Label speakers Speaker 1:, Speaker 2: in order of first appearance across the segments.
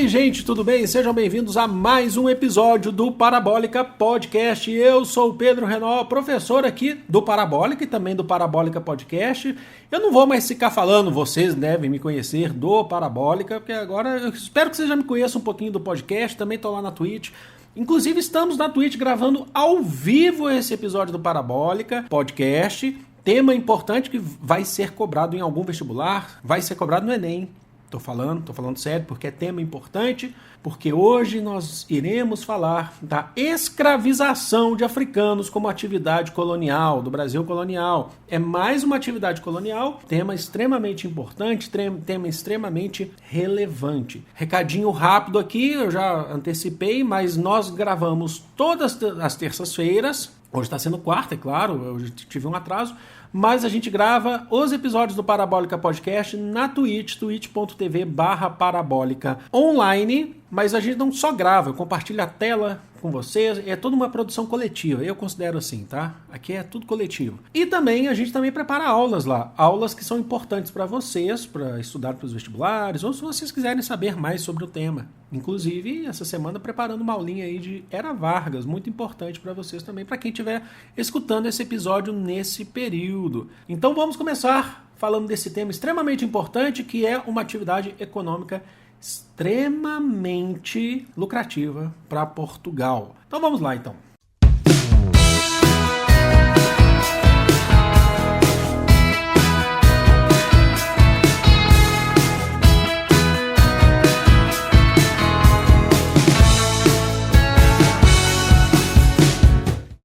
Speaker 1: aí, gente, tudo bem? Sejam bem-vindos a mais um episódio do Parabólica Podcast. Eu sou o Pedro Renó, professor aqui do Parabólica e também do Parabólica Podcast. Eu não vou mais ficar falando, vocês devem me conhecer do Parabólica, porque agora eu espero que vocês já me conheçam um pouquinho do podcast, também estou lá na Twitch. Inclusive estamos na Twitch gravando ao vivo esse episódio do Parabólica Podcast. Tema importante que vai ser cobrado em algum vestibular, vai ser cobrado no Enem. Tô falando sério, porque é tema importante, porque hoje nós iremos falar da escravização de africanos como atividade colonial, do Brasil colonial. É mais uma atividade colonial, tema extremamente importante, tema extremamente relevante. Recadinho rápido aqui, eu já antecipei, mas nós gravamos todas as terças-feiras. Hoje está sendo quarta, é claro, eu tive um atraso, mas a gente grava os episódios do Parabólica Podcast na Twitch, twitch.tv/parabólica online, mas a gente não só grava, eu compartilho a tela com vocês, é toda uma produção coletiva, eu considero assim, tá? Aqui é tudo coletivo. E também a gente também prepara aulas lá, aulas que são importantes para vocês, para estudar para os vestibulares, ou se vocês quiserem saber mais sobre o tema. Inclusive, essa semana preparando uma aulinha aí de Era Vargas, muito importante para vocês também, para quem estiver escutando esse episódio nesse período. Então vamos começar falando desse tema extremamente importante, que é uma atividade econômica extremamente lucrativa para Portugal. Então vamos lá, então.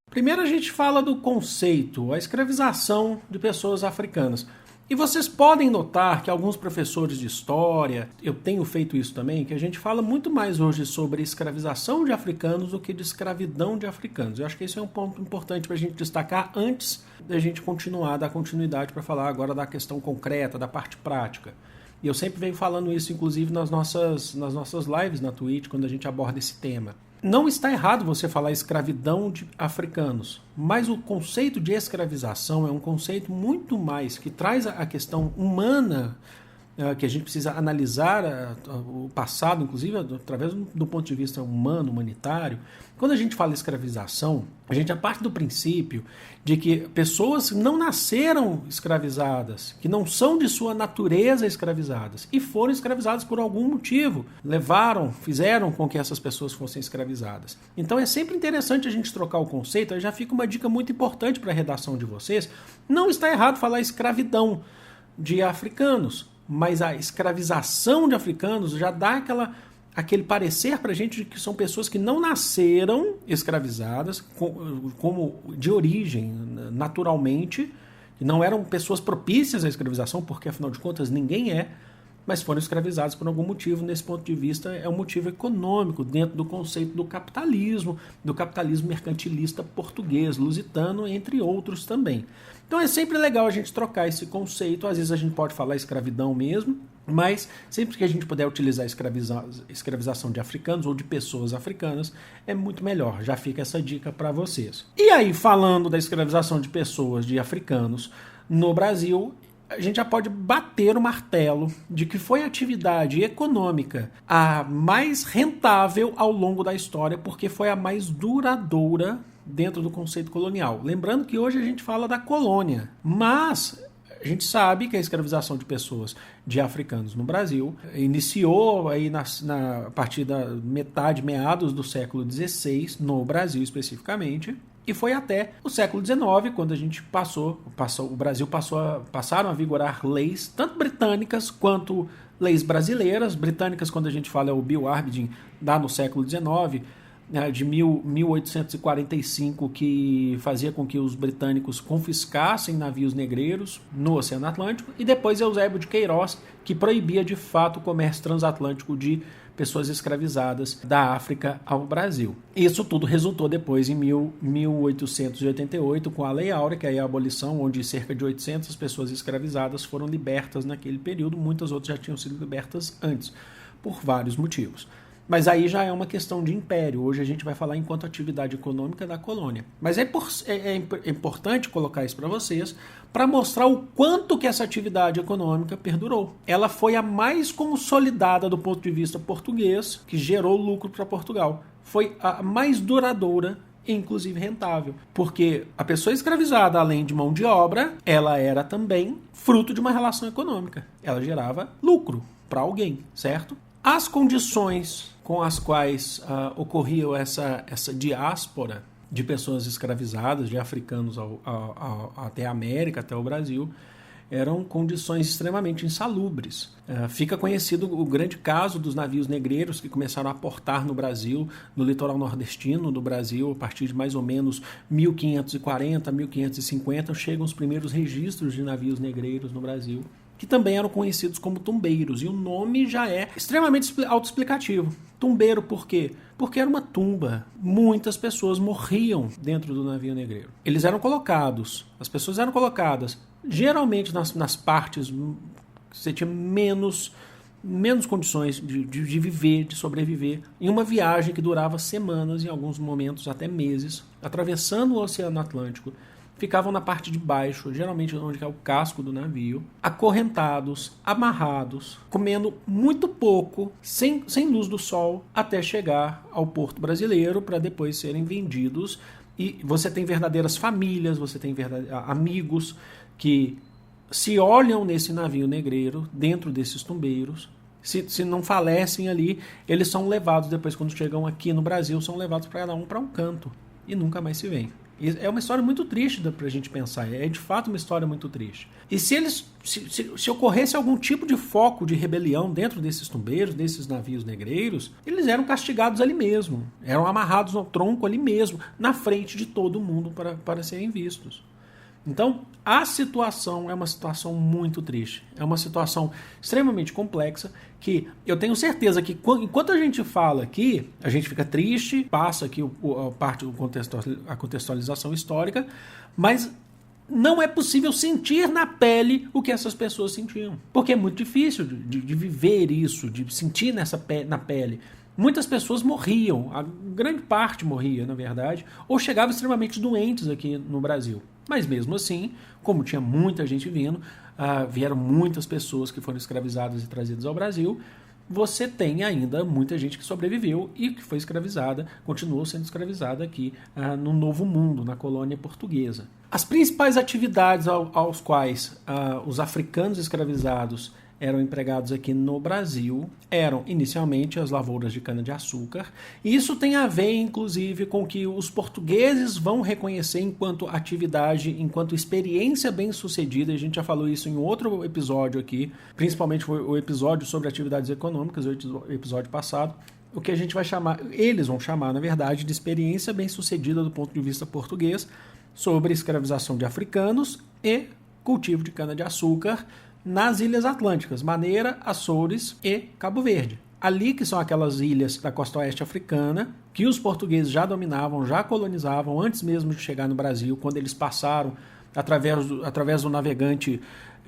Speaker 1: Primeiro a gente fala do conceito, a escravização de pessoas africanas. E vocês podem notar que alguns professores de história, eu tenho feito isso também, que a gente fala muito mais hoje sobre escravização de africanos do que de escravidão de africanos. Eu acho que esse é um ponto importante para a gente destacar antes da gente dar continuidade para falar agora da questão concreta, da parte prática. E eu sempre venho falando isso, inclusive, nas nossas lives na Twitch, quando a gente aborda esse tema. Não está errado você falar escravidão de africanos, mas o conceito de escravização é um conceito muito mais que traz a questão humana, que a gente precisa analisar o passado, inclusive através do ponto de vista humano, humanitário. Quando a gente fala escravização, a gente parte do princípio de que pessoas não nasceram escravizadas, que não são de sua natureza escravizadas, e foram escravizadas por algum motivo, fizeram com que essas pessoas fossem escravizadas. Então é sempre interessante a gente trocar o conceito, aí já fica uma dica muito importante para a redação de vocês. Não está errado falar escravidão de africanos, mas a escravização de africanos já dá aquele parecer para a gente de que são pessoas que não nasceram escravizadas, como de origem, naturalmente, que não eram pessoas propícias à escravização, porque afinal de contas ninguém é, mas foram escravizados por algum motivo. Nesse ponto de vista, é um motivo econômico, dentro do conceito do capitalismo mercantilista português, lusitano, entre outros também. Então é sempre legal a gente trocar esse conceito. Às vezes a gente pode falar escravidão mesmo, mas sempre que a gente puder utilizar escravização de africanos ou de pessoas africanas, é muito melhor. Já fica essa dica para vocês. E aí, falando da escravização de pessoas, de africanos, no Brasil, a gente já pode bater o martelo de que foi a atividade econômica a mais rentável ao longo da história, porque foi a mais duradoura dentro do conceito colonial. Lembrando que hoje a gente fala da colônia, mas a gente sabe que a escravização de pessoas, de africanos no Brasil, iniciou aí a partir da meados do século XVI, no Brasil especificamente, e foi até o século XIX, quando a gente o Brasil passaram a vigorar leis, tanto britânicas quanto leis brasileiras. Britânicas, quando a gente fala, é o Bill Harbin, dá no século XIX, de 1845, que fazia com que os britânicos confiscassem navios negreiros no Oceano Atlântico, e depois Eusébio de Queiroz, que proibia de fato o comércio transatlântico de pessoas escravizadas da África ao Brasil. Isso tudo resultou depois em 1888 com a Lei Áurea, que é a abolição, onde cerca de 800 pessoas escravizadas foram libertas naquele período. Muitas outras já tinham sido libertas antes, por vários motivos. Mas aí já é uma questão de império. Hoje a gente vai falar enquanto atividade econômica da colônia. Mas é importante colocar isso para vocês, para mostrar o quanto que essa atividade econômica perdurou. Ela foi a mais consolidada do ponto de vista português, que gerou lucro para Portugal. Foi a mais duradoura e inclusive rentável. Porque a pessoa escravizada, além de mão de obra, ela era também fruto de uma relação econômica. Ela gerava lucro para alguém, certo? As condições com as quais ocorria essa diáspora de pessoas escravizadas, de africanos até a América, até o Brasil, eram condições extremamente insalubres. Fica conhecido o grande caso dos navios negreiros que começaram a aportar no Brasil, no litoral nordestino do Brasil, a partir de mais ou menos 1540, 1550, chegam os primeiros registros de navios negreiros no Brasil, que também eram conhecidos como tumbeiros, e o nome já é extremamente autoexplicativo. Tumbeiro por quê? Porque era uma tumba. Muitas pessoas morriam dentro do navio negreiro. Eles eram colocados, as pessoas eram colocadas, geralmente nas partes que você tinha menos condições de viver, de sobreviver, em uma viagem que durava semanas, em alguns momentos até meses, atravessando o Oceano Atlântico. Ficavam na parte de baixo, geralmente onde é o casco do navio, acorrentados, amarrados, comendo muito pouco, sem luz do sol, até chegar ao porto brasileiro para depois serem vendidos. E você tem verdadeiras famílias, você tem amigos que se olham nesse navio negreiro, dentro desses tumbeiros. Se não falecem ali, eles são levados depois, quando chegam aqui no Brasil, são levados para cada um para um canto e nunca mais se vêem. É uma história muito triste para a gente pensar, é de fato uma história muito triste. E se ocorresse algum tipo de foco de rebelião dentro desses tumbeiros, desses navios negreiros, eles eram castigados ali mesmo, eram amarrados ao tronco ali mesmo, na frente de todo mundo para serem vistos. Então, a situação é uma situação muito triste. É uma situação extremamente complexa que eu tenho certeza que enquanto a gente fala aqui, a gente fica triste, passa aqui a contextualização histórica, mas não é possível sentir na pele o que essas pessoas sentiam. Porque é muito difícil de viver isso, de sentir na pele. Muitas pessoas morriam, a grande parte morria, na verdade, ou chegavam extremamente doentes aqui no Brasil. Mas mesmo assim, como tinha muita gente vindo, vieram muitas pessoas que foram escravizadas e trazidas ao Brasil, você tem ainda muita gente que sobreviveu e que foi escravizada, continuou sendo escravizada aqui no Novo Mundo, na colônia portuguesa. As principais atividades aos quais os africanos escravizados eram empregados aqui no Brasil eram inicialmente as lavouras de cana-de-açúcar, e isso tem a ver inclusive com que os portugueses vão reconhecer enquanto atividade, enquanto experiência bem-sucedida. A gente já falou isso em outro episódio aqui, principalmente foi o episódio sobre atividades econômicas, o episódio passado, o que a gente vai chamar, eles vão chamar na verdade de experiência bem-sucedida do ponto de vista português sobre escravização de africanos e cultivo de cana-de-açúcar nas Ilhas Atlânticas, Madeira, Açores e Cabo Verde. Ali que são aquelas ilhas da costa oeste africana, que os portugueses já dominavam, já colonizavam, antes mesmo de chegar no Brasil, quando eles passaram através do navegante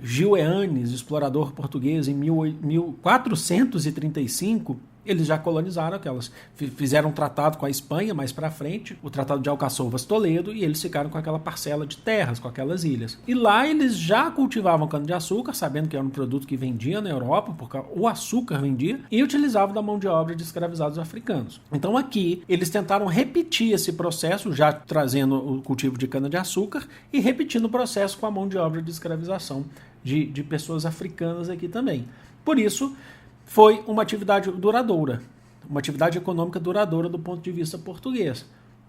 Speaker 1: Gil Eanes, explorador português, em 1435, eles já colonizaram aquelas. Fizeram um tratado com a Espanha mais para frente, o Tratado de Alcaçovas-Toledo, e eles ficaram com aquela parcela de terras, com aquelas ilhas. E lá eles já cultivavam cana-de-açúcar, sabendo que era um produto que vendia na Europa, porque o açúcar vendia, e utilizavam da mão de obra de escravizados africanos. Então aqui eles tentaram repetir esse processo, já trazendo o cultivo de cana-de-açúcar, e repetindo o processo com a mão de obra de escravização de pessoas africanas aqui também. Por isso, foi uma atividade duradoura, uma atividade econômica duradoura do ponto de vista português.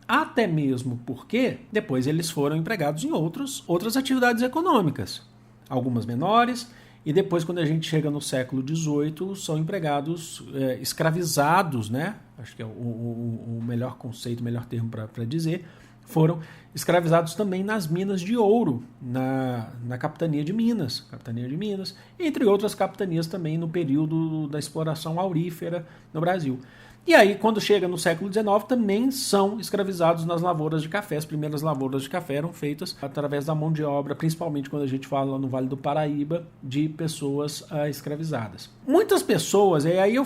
Speaker 1: Até mesmo porque depois eles foram empregados em outras atividades econômicas, algumas menores, e depois, quando a gente chega no século XVIII, são empregados escravizados, né? Acho que é o melhor conceito, o melhor termo para dizer, foram escravizados também nas minas de ouro, na capitania de Minas, entre outras capitanias também no período da exploração aurífera no Brasil. E aí, quando chega no século XIX, também são escravizados nas lavouras de café. As primeiras lavouras de café eram feitas através da mão de obra, principalmente quando a gente fala no Vale do Paraíba, de pessoas escravizadas. Muitas pessoas, e aí eu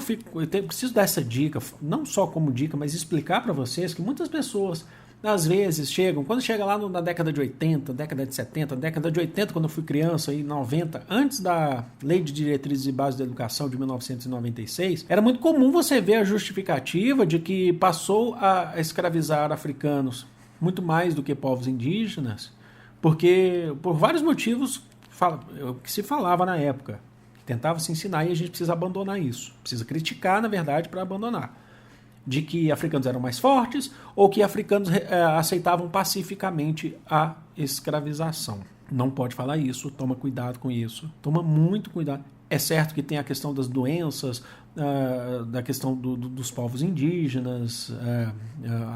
Speaker 1: preciso dar essa dica, não só como dica, mas explicar para vocês que muitas pessoas às vezes quando chega lá na década de 80, década de 70, década de 80, quando eu fui criança, em 90, antes da Lei de Diretrizes e Bases da Educação de 1996, era muito comum você ver a justificativa de que passou a escravizar africanos muito mais do que povos indígenas, porque por vários motivos que se falava na época, que tentava se ensinar, e a gente precisa abandonar isso, precisa criticar, na verdade, para abandonar. De que africanos eram mais fortes ou que africanos aceitavam pacificamente a escravização. Não pode falar isso, toma cuidado com isso, toma muito cuidado. É certo que tem a questão das doenças, da questão dos povos indígenas,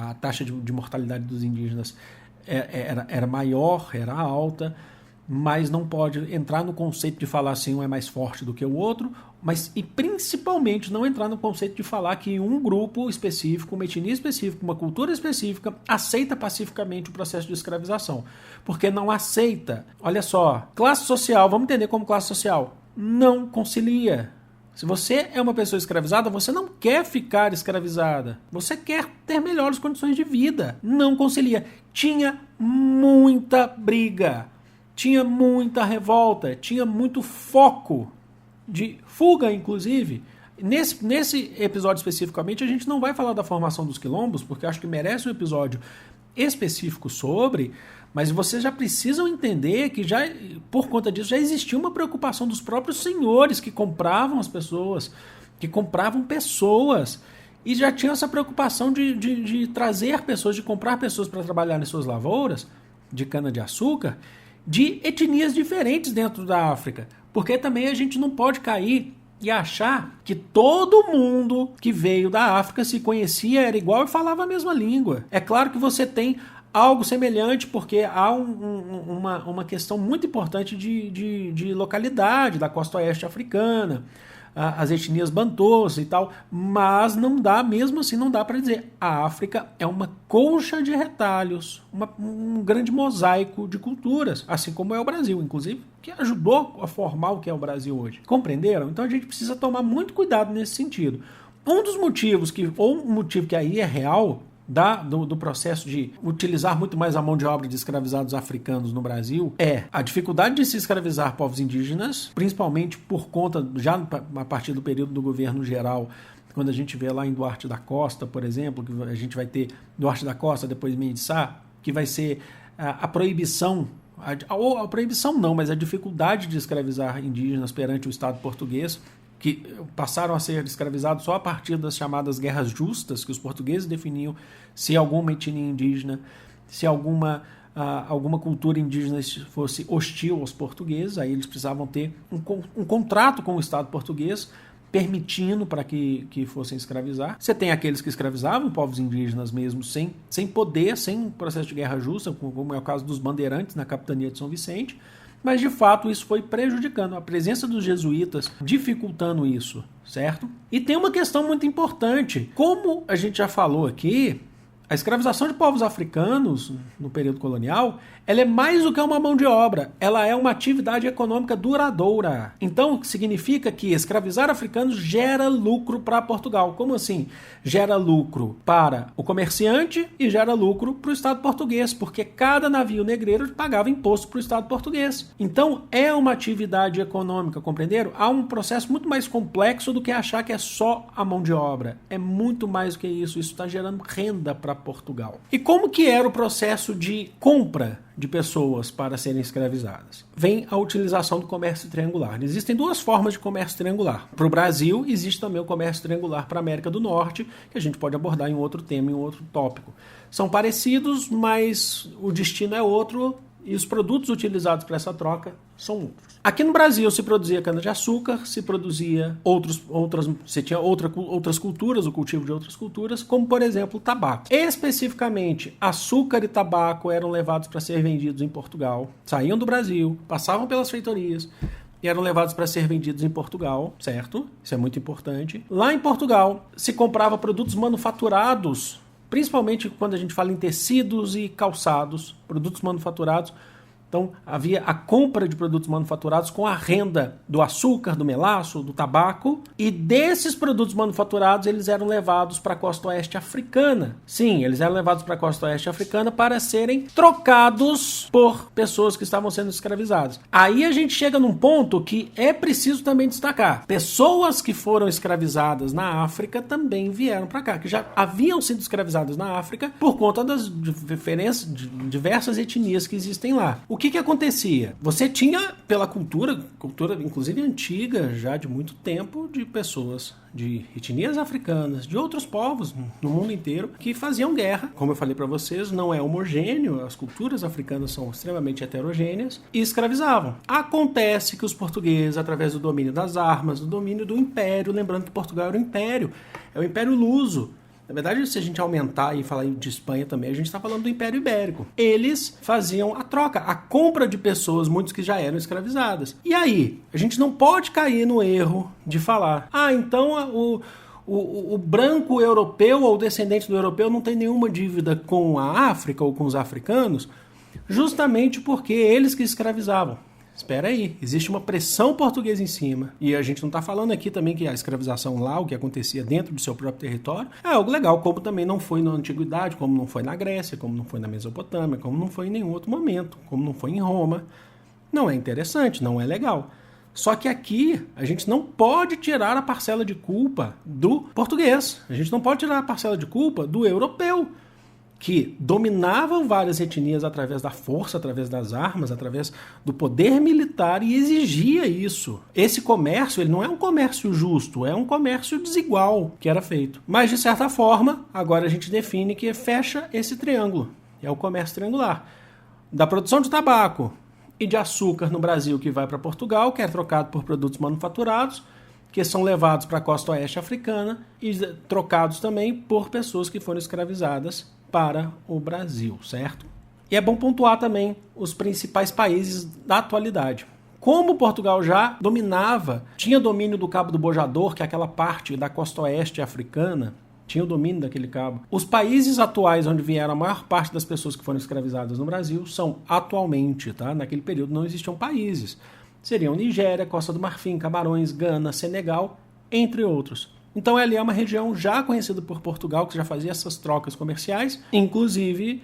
Speaker 1: a taxa de mortalidade dos indígenas era maior, era alta, mas não pode entrar no conceito de falar assim, um é mais forte do que o outro, e principalmente não entrar no conceito de falar que um grupo específico, uma etnia específica, uma cultura específica aceita pacificamente o processo de escravização. Porque não aceita. Olha só, classe social, vamos entender como classe social, não concilia. Se você é uma pessoa escravizada, você não quer ficar escravizada. Você quer ter melhores condições de vida. Não concilia. Tinha muita briga. Tinha muita revolta, tinha muito foco de fuga, inclusive. Nesse episódio especificamente, a gente não vai falar da formação dos quilombos, porque acho que merece um episódio específico sobre, mas vocês já precisam entender que já, por conta disso, já existia uma preocupação dos próprios senhores que compravam as pessoas, que compravam pessoas, e já tinha essa preocupação de trazer pessoas, de comprar pessoas para trabalhar nas suas lavouras de cana-de-açúcar, de etnias diferentes dentro da África. Porque também a gente não pode cair e achar que todo mundo que veio da África se conhecia, era igual e falava a mesma língua. É claro que você tem algo semelhante, porque há uma questão muito importante de localidade da costa oeste africana, as etnias bantôs e tal, mas não dá, mesmo assim não dá para dizer. A África é uma colcha de retalhos, um grande mosaico de culturas, assim como é o Brasil, inclusive, que ajudou a formar o que é o Brasil hoje. Compreenderam? Então a gente precisa tomar muito cuidado nesse sentido. Um dos motivos, ou um motivo que aí é real, do processo de utilizar muito mais a mão de obra de escravizados africanos no Brasil é a dificuldade de se escravizar povos indígenas, principalmente por conta, já a partir do período do governo geral, quando a gente vê lá em Duarte da Costa, por exemplo, que a gente vai ter Duarte da Costa, depois Mendes de Sá, que vai ser a proibição, a proibição não, mas a dificuldade de escravizar indígenas perante o Estado português, que passaram a ser escravizados só a partir das chamadas guerras justas, que os portugueses definiam se alguma etnia indígena, se alguma cultura indígena fosse hostil aos portugueses, aí eles precisavam ter um contrato com o Estado português, permitindo para que fossem escravizar. Você tem aqueles que escravizavam povos indígenas mesmo, sem poder, sem um processo de guerra justa, como é o caso dos bandeirantes na capitania de São Vicente, mas de fato isso foi prejudicando, a presença dos jesuítas dificultando isso, certo? E tem uma questão muito importante, como a gente já falou aqui, a escravização de povos africanos no período colonial, ela é mais do que uma mão de obra, ela é uma atividade econômica duradoura. Então, significa que escravizar africanos gera lucro para Portugal. Como assim? Gera lucro para o comerciante e gera lucro para o Estado português, porque cada navio negreiro pagava imposto para o Estado português. Então, é uma atividade econômica, compreenderam? Há um processo muito mais complexo do que achar que é só a mão de obra. É muito mais do que isso. Isso está gerando renda para Portugal. E como que era o processo de compra de pessoas para serem escravizadas? Vem a utilização do comércio triangular. Existem duas formas de comércio triangular. Para o Brasil, existe também o comércio triangular para a América do Norte, que a gente pode abordar em outro tema, em outro tópico. São parecidos, mas o destino é outro e os produtos utilizados para essa troca são outros. Aqui no Brasil se produzia cana-de-açúcar, se produzia você tinha outras culturas, o cultivo de outras culturas, como por exemplo o tabaco. Especificamente, açúcar e tabaco eram levados para ser vendidos em Portugal, saíam do Brasil, passavam pelas feitorias e eram levados para ser vendidos em Portugal, certo? Isso é muito importante. Lá em Portugal se comprava produtos manufaturados, principalmente quando a gente fala em tecidos e calçados, produtos manufaturados. Então, havia a compra de produtos manufaturados com a renda do açúcar, do melaço, do tabaco. E desses produtos manufaturados, eles eram levados para a costa oeste africana. Sim, eles eram levados para a costa oeste africana para serem trocados por pessoas que estavam sendo escravizadas. Aí a gente chega num ponto que é preciso também destacar. Pessoas que foram escravizadas na África também vieram para cá, que já haviam sido escravizadas na África por conta das diferenças, de diversas etnias que existem lá. O que acontecia? Você tinha, pela cultura inclusive antiga, já de muito tempo, de pessoas de etnias africanas, de outros povos no mundo inteiro, que faziam guerra. Como eu falei para vocês, não é homogêneo, as culturas africanas são extremamente heterogêneas, e escravizavam. Acontece que os portugueses, através do domínio das armas, do domínio do império, lembrando que Portugal era um império, é o Império Luso. Na verdade, se a gente aumentar e falar de Espanha também, a gente está falando do Império Ibérico. Eles faziam a troca, a compra de pessoas, muitos que já eram escravizadas. E aí, a gente não pode cair no erro de falar, então o branco europeu ou o descendente do europeu não tem nenhuma dívida com a África ou com os africanos, justamente porque eles que escravizavam. Espera aí, existe uma pressão portuguesa em cima. E a gente não está falando aqui também que a escravização lá, o que acontecia dentro do seu próprio território, é algo legal, como também não foi na Antiguidade, como não foi na Grécia, como não foi na Mesopotâmia, como não foi em nenhum outro momento, como não foi em Roma. Não é interessante, não é legal. Só que aqui a gente não pode tirar a parcela de culpa do português. A gente não pode tirar a parcela de culpa do europeu, que dominavam várias etnias através da força, através das armas, através do poder militar e exigia isso. Esse comércio, ele não é um comércio justo, é um comércio desigual que era feito. Mas, de certa forma, agora a gente define que fecha esse triângulo. É o comércio triangular. Da produção de tabaco e de açúcar no Brasil que vai para Portugal, que é trocado por produtos manufaturados, que são levados para a costa oeste africana e trocados também por pessoas que foram escravizadas para o Brasil, certo? E é bom pontuar também os principais países da atualidade. Como Portugal já dominava, tinha domínio do Cabo do Bojador, que é aquela parte da costa oeste africana, tinha o domínio daquele cabo. Os países atuais onde vieram a maior parte das pessoas que foram escravizadas no Brasil são atualmente, tá? Naquele período não existiam países. Seriam Nigéria, Costa do Marfim, Camarões, Gana, Senegal, entre outros. Então ali é uma região já conhecida por Portugal, que já fazia essas trocas comerciais, inclusive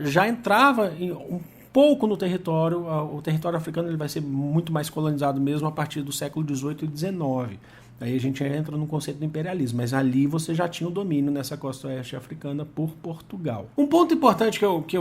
Speaker 1: já entrava um pouco no território, o território africano ele vai ser muito mais colonizado mesmo a partir do século XVIII e XIX. Aí a gente entra no conceito do imperialismo, mas ali você já tinha o domínio nessa costa oeste africana por Portugal. Um ponto importante que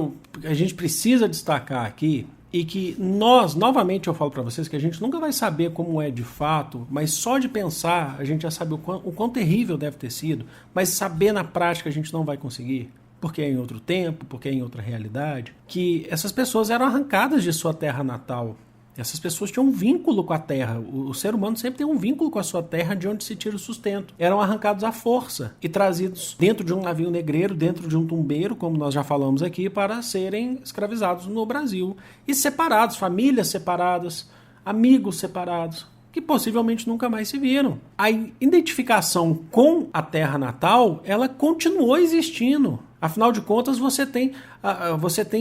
Speaker 1: a gente precisa destacar aqui, e que nós, novamente eu falo para vocês, que a gente nunca vai saber como é de fato, mas só de pensar a gente já sabe o quão terrível deve ter sido, mas saber na prática a gente não vai conseguir, porque é em outro tempo, porque é em outra realidade, que essas pessoas eram arrancadas de sua terra natal. Essas pessoas tinham um vínculo com a terra. O ser humano sempre tem um vínculo com a sua terra de onde se tira o sustento. Eram arrancados à força e trazidos dentro de um navio negreiro, dentro de um tumbeiro, como nós já falamos aqui, para serem escravizados no Brasil. E separados, famílias separadas, amigos separados, que possivelmente nunca mais se viram. A identificação com a terra natal, ela continuou existindo. Afinal de contas, você tem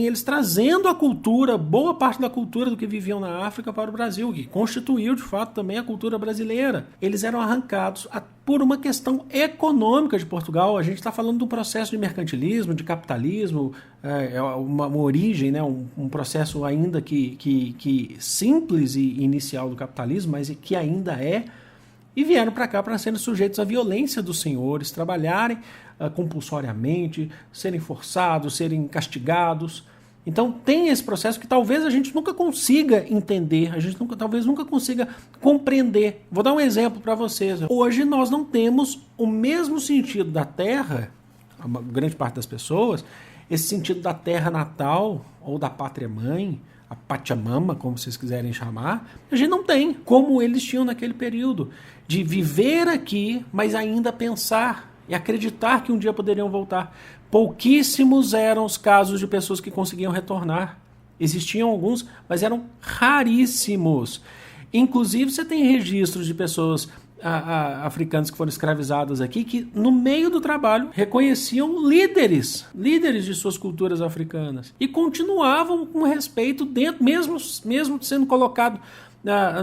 Speaker 1: eles trazendo a cultura, boa parte da cultura do que viviam na África para o Brasil, que constituiu, de fato, também a cultura brasileira. Eles eram arrancados por uma questão econômica de Portugal. A gente está falando de um processo de mercantilismo, de capitalismo, uma origem, né, um processo ainda que simples e inicial do capitalismo, mas que ainda é. E vieram para cá para serem sujeitos à violência dos senhores, trabalharem compulsoriamente, serem forçados, serem castigados. Então tem esse processo que talvez a gente nunca consiga entender, talvez nunca consiga compreender. Vou dar um exemplo para vocês. Hoje nós não temos o mesmo sentido da terra, a grande parte das pessoas, esse sentido da terra natal ou da pátria-mãe, a Pachamama, como vocês quiserem chamar, a gente não tem, como eles tinham naquele período, de viver aqui, mas ainda pensar e acreditar que um dia poderiam voltar. Pouquíssimos eram os casos de pessoas que conseguiam retornar. Existiam alguns, mas eram raríssimos. Inclusive, você tem registros de pessoas africanas que foram escravizadas aqui, que no meio do trabalho reconheciam líderes de suas culturas africanas e continuavam com respeito dentro, mesmo sendo colocado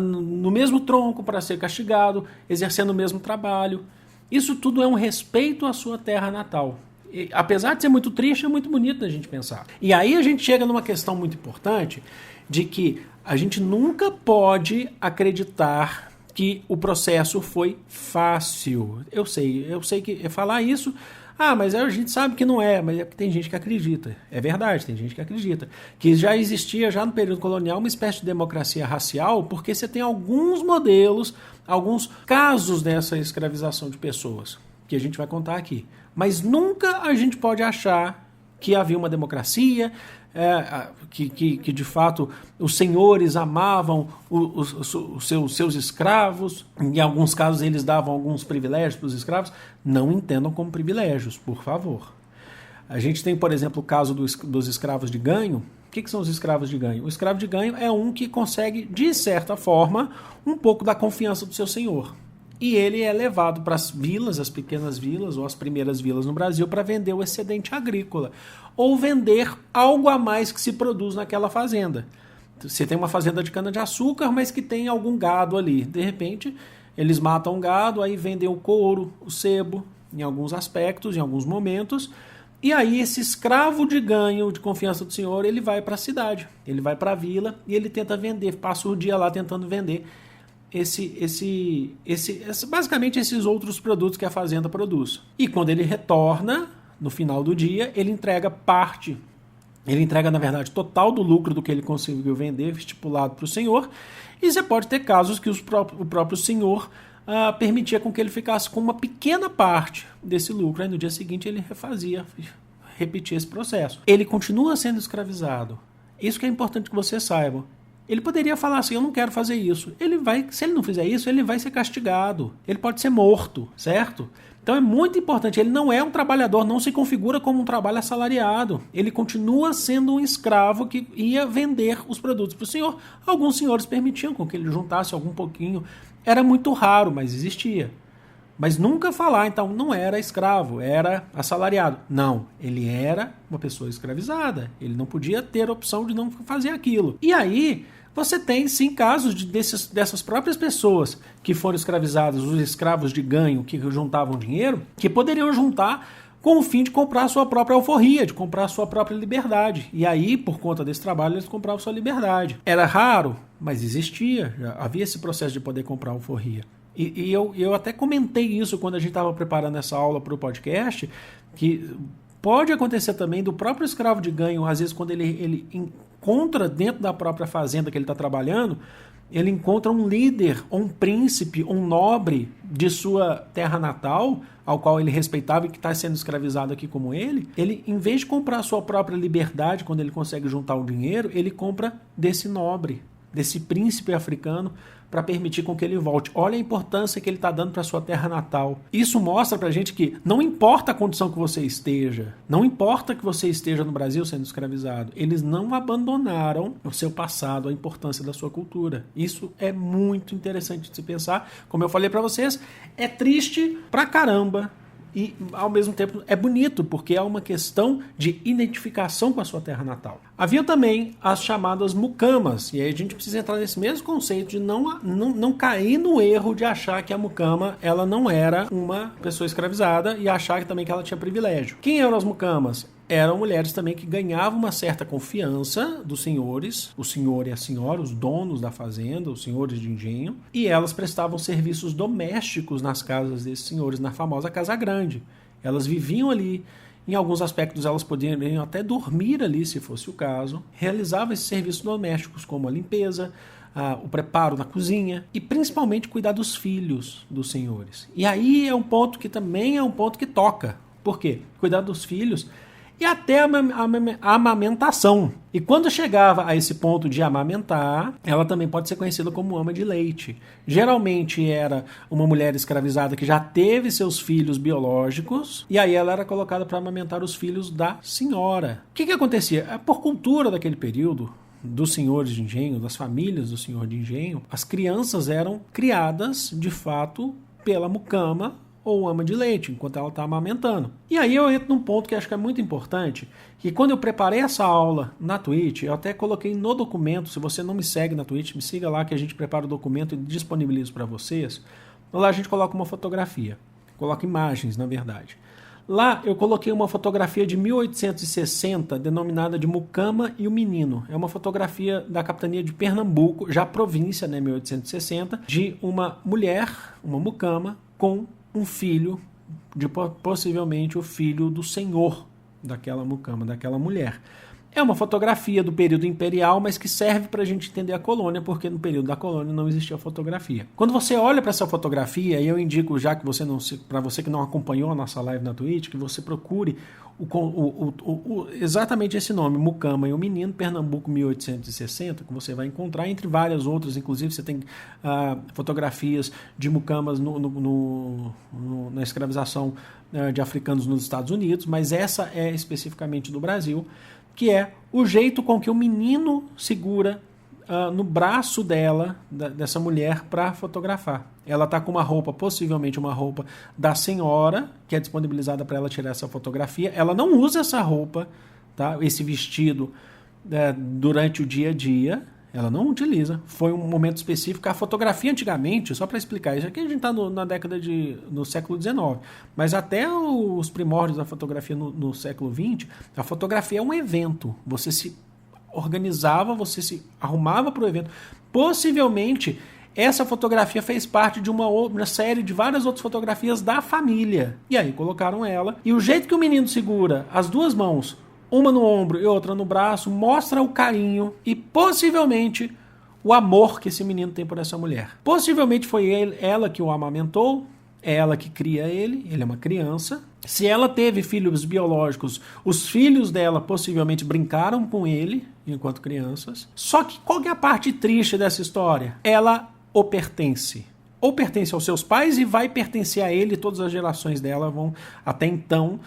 Speaker 1: no mesmo tronco para ser castigado, exercendo o mesmo trabalho. Isso tudo é um respeito à sua terra natal. E, apesar de ser muito triste, é muito bonito da gente pensar. E aí a gente chega numa questão muito importante de que a gente nunca pode acreditar que o processo foi fácil. Eu sei que falar isso, mas a gente sabe que não é, mas é porque tem gente que acredita. É verdade, tem gente que acredita. Que já existia, já no período colonial, uma espécie de democracia racial, porque você tem alguns modelos, alguns casos dessa escravização de pessoas, que a gente vai contar aqui. Mas nunca a gente pode achar que havia uma democracia, que de fato os senhores amavam os seus escravos, em alguns casos eles davam alguns privilégios para os escravos. Não entendam como privilégios, por favor. A gente tem, por exemplo, o caso dos escravos de ganho. O que são os escravos de ganho? O escravo de ganho é um que consegue, de certa forma, um pouco da confiança do seu senhor. E ele é levado para as vilas, as pequenas vilas ou as primeiras vilas no Brasil para vender o excedente agrícola ou vender algo a mais que se produz naquela fazenda. Você tem uma fazenda de cana-de-açúcar, mas que tem algum gado ali. De repente, eles matam o gado, aí vendem o couro, o sebo, em alguns aspectos, em alguns momentos. E aí esse escravo de ganho, de confiança do senhor, ele vai para a cidade, ele vai para a vila e ele tenta vender, passa o dia lá tentando vender basicamente esses outros produtos que a fazenda produz. E quando ele retorna, no final do dia, ele entrega parte, na verdade, total do lucro do que ele conseguiu vender, estipulado para o senhor, e você pode ter casos que o próprio senhor permitia com que ele ficasse com uma pequena parte desse lucro, aí no dia seguinte ele repetia esse processo. Ele continua sendo escravizado. Isso que é importante que vocês saibam. Ele poderia falar assim, eu não quero fazer isso. Se ele não fizer isso, ele vai ser castigado. Ele pode ser morto, certo? Então é muito importante. Ele não é um trabalhador, não se configura como um trabalho assalariado. Ele continua sendo um escravo que ia vender os produtos para o senhor. Alguns senhores permitiam com que ele juntasse algum pouquinho. Era muito raro, mas existia. Mas nunca falar, então, não era escravo, era assalariado. Não, ele era uma pessoa escravizada. Ele não podia ter a opção de não fazer aquilo. E aí, você tem, sim, casos dessas próprias pessoas que foram escravizadas, os escravos de ganho que juntavam dinheiro, que poderiam juntar com o fim de comprar a sua própria alforria, de comprar a sua própria liberdade. E aí, por conta desse trabalho, eles compravam sua liberdade. Era raro, mas existia. Já havia esse processo de poder comprar alforria. E eu até comentei isso quando a gente estava preparando essa aula para o podcast, que pode acontecer também do próprio escravo de ganho, às vezes quando ele encontra dentro da própria fazenda que ele está trabalhando, ele encontra um líder, um príncipe, um nobre de sua terra natal, ao qual ele respeitava e que está sendo escravizado aqui como ele, em vez de comprar a sua própria liberdade, quando ele consegue juntar o dinheiro, ele compra desse nobre, desse príncipe africano, para permitir com que ele volte. Olha a importância que ele está dando para a sua terra natal. Isso mostra para a gente que não importa a condição que você esteja, não importa que você esteja no Brasil sendo escravizado, eles não abandonaram o seu passado, a importância da sua cultura. Isso é muito interessante de se pensar. Como eu falei para vocês, é triste pra caramba, e ao mesmo tempo é bonito, porque é uma questão de identificação com a sua terra natal. Havia também as chamadas mucamas, e aí a gente precisa entrar nesse mesmo conceito de não cair no erro de achar que a mucama ela não era uma pessoa escravizada e achar também que ela tinha privilégio. Quem eram as mucamas? Eram mulheres também que ganhavam uma certa confiança dos senhores, o senhor e a senhora, os donos da fazenda, os senhores de engenho, e elas prestavam serviços domésticos nas casas desses senhores, na famosa Casa Grande. Elas viviam ali, em alguns aspectos elas poderiam até dormir ali, se fosse o caso, realizavam esses serviços domésticos, como a limpeza, o preparo na cozinha e principalmente cuidar dos filhos dos senhores. E aí é um ponto que também é um ponto que toca. Por quê? Cuidar dos filhos e até a amamentação. E quando chegava a esse ponto de amamentar, ela também pode ser conhecida como ama de leite. Geralmente era uma mulher escravizada que já teve seus filhos biológicos, e aí ela era colocada para amamentar os filhos da senhora. O que acontecia? Por cultura daquele período, dos senhores de engenho, das famílias do senhor de engenho, as crianças eram criadas, de fato, pela mucama ou ama de leite, enquanto ela está amamentando. E aí eu entro num ponto que acho que é muito importante, que quando eu preparei essa aula na Twitch, eu até coloquei no documento, se você não me segue na Twitch, me siga lá que a gente prepara o documento e disponibiliza para vocês. Lá a gente coloca uma fotografia, coloca imagens, na verdade. Lá eu coloquei uma fotografia de 1860, denominada de Mucama e o Menino. É uma fotografia da capitania de Pernambuco, já província, né, 1860, de uma mulher, uma mucama, com um filho, possivelmente o filho do senhor daquela mucama, daquela mulher. É uma fotografia do período imperial, mas que serve para a gente entender a colônia, porque no período da colônia não existia fotografia. Quando você olha para essa fotografia, e eu indico, já que você não, para você que não acompanhou a nossa live na Twitch, que você procure exatamente esse nome, Mucama e o Menino, Pernambuco 1860, que você vai encontrar entre várias outras, inclusive você tem fotografias de mucamas na escravização de africanos nos Estados Unidos, mas essa é especificamente do Brasil, que é o jeito com que o menino segura no braço dela, dessa mulher, para fotografar. Ela está com uma roupa, possivelmente uma roupa da senhora, que é disponibilizada para ela tirar essa fotografia. Ela não usa essa roupa, tá? Esse vestido, durante o dia a dia. Ela não utiliza. Foi um momento específico. A fotografia antigamente, só para explicar, isso aqui a gente está na década no século XIX, mas até os primórdios da fotografia no século XX, a fotografia é um evento. Você se organizava, você se arrumava para o evento. Possivelmente, essa fotografia fez parte de uma série de várias outras fotografias da família. E aí colocaram ela. E o jeito que o menino segura as duas mãos, uma no ombro e outra no braço, mostra o carinho e possivelmente o amor que esse menino tem por essa mulher. Possivelmente foi ela que o amamentou, é ela que cria ele é uma criança. Se ela teve filhos biológicos, os filhos dela possivelmente brincaram com ele enquanto crianças. Só que qual que é a parte triste dessa história? Ela o pertence. Ou pertence aos seus pais e vai pertencer a ele, todas as gerações dela vão até então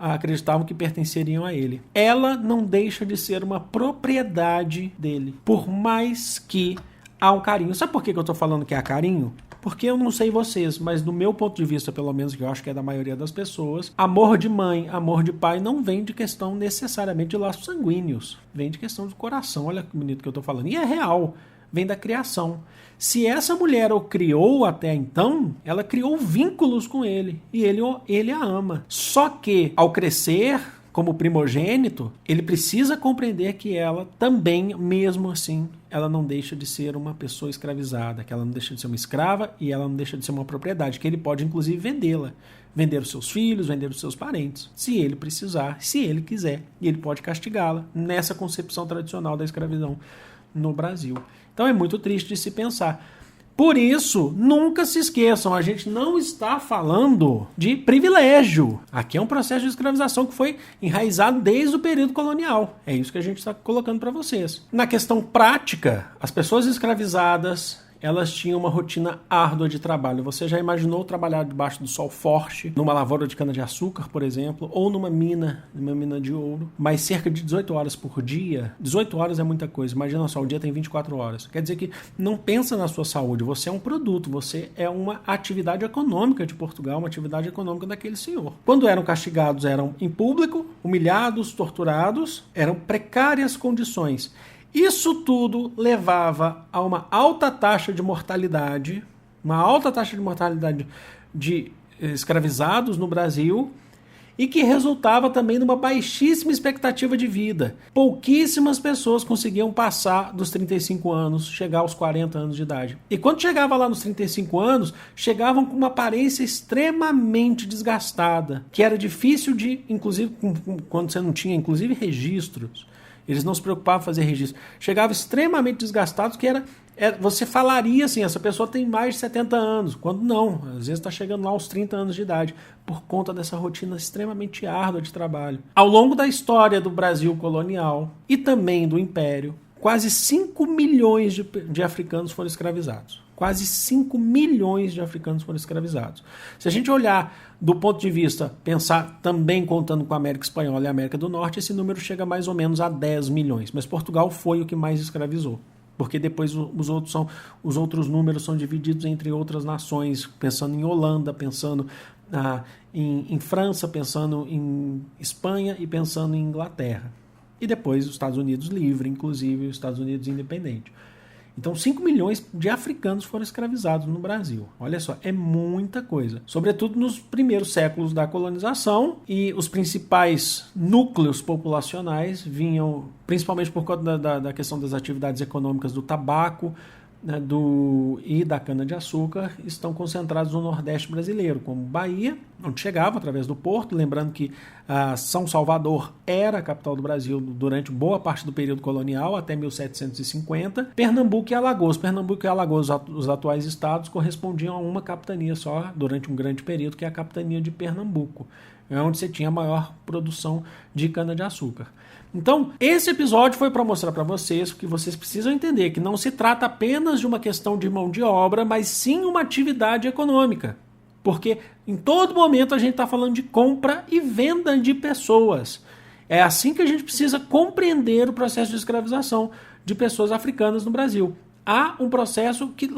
Speaker 1: acreditavam que pertenceriam a ele. Ela não deixa de ser uma propriedade dele, por mais que há um carinho. Sabe por que eu estou falando que há carinho? Porque eu não sei vocês, mas do meu ponto de vista, pelo menos que eu acho que é da maioria das pessoas, amor de mãe, amor de pai não vem de questão necessariamente de laços sanguíneos, vem de questão do coração. Olha que bonito que eu estou falando. E é real, vem da criação. Se essa mulher o criou até então, ela criou vínculos com ele e ele a ama. Só que, ao crescer como primogênito, ele precisa compreender que ela também, mesmo assim, ela não deixa de ser uma pessoa escravizada, que ela não deixa de ser uma escrava e ela não deixa de ser uma propriedade, que ele pode inclusive vendê-la, vender os seus filhos, vender os seus parentes, se ele precisar, se ele quiser, e ele pode castigá-la nessa concepção tradicional da escravidão no Brasil. Então é muito triste de se pensar. Por isso, nunca se esqueçam, a gente não está falando de privilégio. Aqui é um processo de escravização que foi enraizado desde o período colonial. É isso que a gente está colocando para vocês. Na questão prática, as pessoas escravizadas, elas tinham uma rotina árdua de trabalho. Você já imaginou trabalhar debaixo do sol forte, numa lavoura de cana-de-açúcar, por exemplo, ou numa mina de ouro, mas cerca de 18 horas por dia? 18 horas é muita coisa. Imagina só, o dia tem 24 horas. Quer dizer que não pensa na sua saúde, você é um produto, você é uma atividade econômica de Portugal, uma atividade econômica daquele senhor. Quando eram castigados, eram em público, humilhados, torturados, eram precárias condições. Isso tudo levava a uma alta taxa de mortalidade de escravizados no Brasil e que resultava também numa baixíssima expectativa de vida. Pouquíssimas pessoas conseguiam passar dos 35 anos, chegar aos 40 anos de idade. E quando chegava lá nos 35 anos, chegavam com uma aparência extremamente desgastada, que era difícil de, inclusive, quando você não tinha, inclusive, registros. Eles não se preocupavam em fazer registro. Chegavam extremamente desgastados, que você falaria assim, essa pessoa tem mais de 70 anos, quando não, às vezes está chegando lá aos 30 anos de idade, por conta dessa rotina extremamente árdua de trabalho. Ao longo da história do Brasil colonial e também do Império, quase 5 milhões de africanos foram escravizados. quase 5 milhões de africanos foram escravizados. Se a gente olhar do ponto de vista, pensar também contando com a América Espanhola e a América do Norte, esse número chega mais ou menos a 10 milhões. Mas Portugal foi o que mais escravizou, porque depois os outros números são divididos entre outras nações, pensando em Holanda, pensando em França, pensando em Espanha e pensando em Inglaterra. E depois os Estados Unidos livre, inclusive os Estados Unidos independente. Então 5 milhões de africanos foram escravizados no Brasil. Olha só, é muita coisa. Sobretudo nos primeiros séculos da colonização, e os principais núcleos populacionais vinham principalmente por conta da questão das atividades econômicas do tabaco, né, e da cana-de-açúcar, estão concentrados no Nordeste brasileiro, como Bahia, onde chegava através do porto. Lembrando que São Salvador era a capital do Brasil durante boa parte do período colonial, até 1750. Pernambuco e Alagoas. Pernambuco e Alagoas, os atuais estados, correspondiam a uma capitania só durante um grande período, que é a capitania de Pernambuco. É onde você tinha a maior produção de cana-de-açúcar. Então, esse episódio foi para mostrar para vocês que vocês precisam entender que não se trata apenas de uma questão de mão de obra, mas sim uma atividade econômica. Porque em todo momento a gente está falando de compra e venda de pessoas. É assim que a gente precisa compreender o processo de escravização de pessoas africanas no Brasil. Há um processo que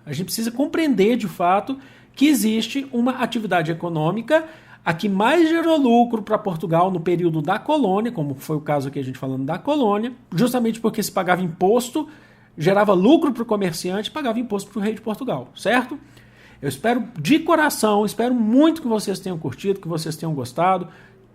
Speaker 1: a gente precisa compreender de fato que existe uma atividade econômica. A que mais gerou lucro para Portugal no período da colônia, como foi o caso aqui a gente falando da colônia, justamente porque se pagava imposto, gerava lucro para o comerciante, pagava imposto para o rei de Portugal, certo? Eu espero de coração, espero muito que vocês tenham curtido, que vocês tenham gostado.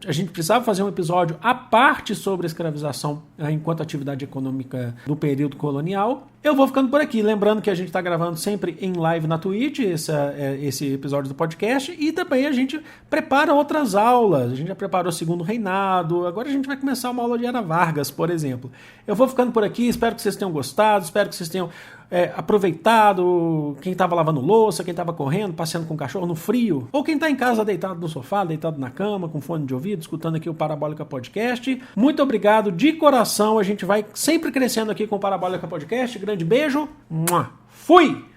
Speaker 1: A gente precisava fazer um episódio à parte sobre a escravização enquanto atividade econômica do período colonial. Eu vou ficando por aqui, lembrando que a gente está gravando sempre em live na Twitch, esse episódio do podcast, e também a gente prepara outras aulas. A gente já preparou o Segundo Reinado, agora a gente vai começar uma aula de Ana Vargas, por exemplo. Eu vou ficando por aqui, espero que vocês tenham gostado, espero que vocês tenham aproveitado, quem estava lavando louça, quem estava correndo, passeando com o cachorro no frio, ou quem está em casa deitado no sofá, deitado na cama, com fone de ouvido, escutando aqui o Parabólica Podcast. Muito obrigado de coração, a gente vai sempre crescendo aqui com o Parabólica Podcast. Grande beijo, fui!